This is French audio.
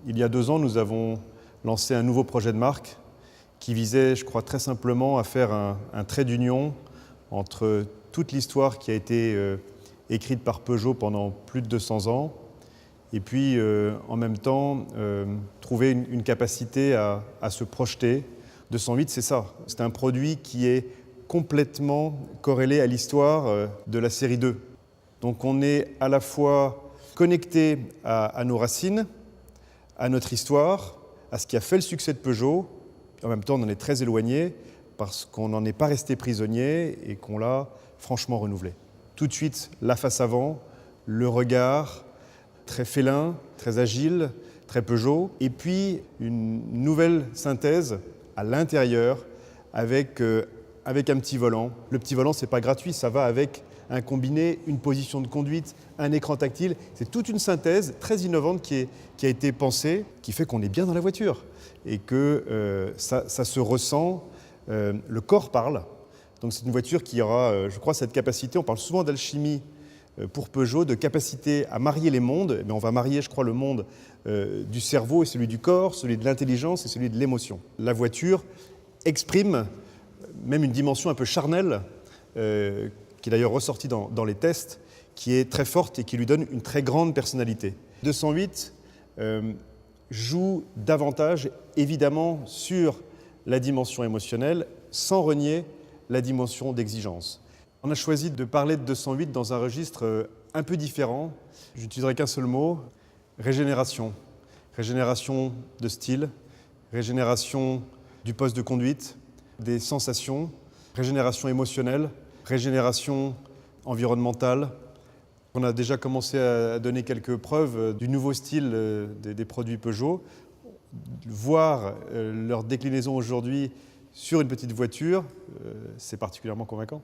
Il y a 2 ans, nous avons lancé un nouveau projet de marque qui visait, je crois, très simplement à faire un trait d'union entre toute l'histoire qui a été écrite par Peugeot pendant plus de 200 ans et puis en même temps trouver une capacité à se projeter. 208, c'est ça. C'est un produit qui est complètement corrélé à l'histoire de la série 2. Donc on est à la fois connecté à nos racines, à notre histoire, à ce qui a fait le succès de Peugeot. En même temps, on en est très éloigné parce qu'on n'en est pas resté prisonnier et qu'on l'a franchement renouvelé. Tout de suite, la face avant, le regard, très félin, très agile, très Peugeot. Et puis, une nouvelle synthèse à l'intérieur avec un petit volant. Le petit volant, ce n'est pas gratuit, ça va avec un combiné, une position de conduite, un écran tactile. C'est toute une synthèse très innovante qui a été pensée, qui fait qu'on est bien dans la voiture et que ça se ressent, le corps parle. Donc c'est une voiture qui aura, je crois, cette capacité, on parle souvent d'alchimie pour Peugeot, de capacité à marier les mondes. Mais on va marier, je crois, le monde du cerveau et celui du corps, celui de l'intelligence et celui de l'émotion. La voiture exprime même une dimension un peu charnelle, qui est d'ailleurs ressortie dans les tests, qui est très forte et qui lui donne une très grande personnalité. 208 joue davantage, évidemment, sur la dimension émotionnelle, sans renier la dimension d'exigence. On a choisi de parler de 208 dans un registre un peu différent. J'utiliserai qu'un seul mot, régénération. Régénération de style, régénération du poste de conduite, des sensations, régénération émotionnelle, régénération environnementale. On a déjà commencé à donner quelques preuves du nouveau style des produits Peugeot. Voir leur déclinaison aujourd'hui sur une petite voiture, c'est particulièrement convaincant.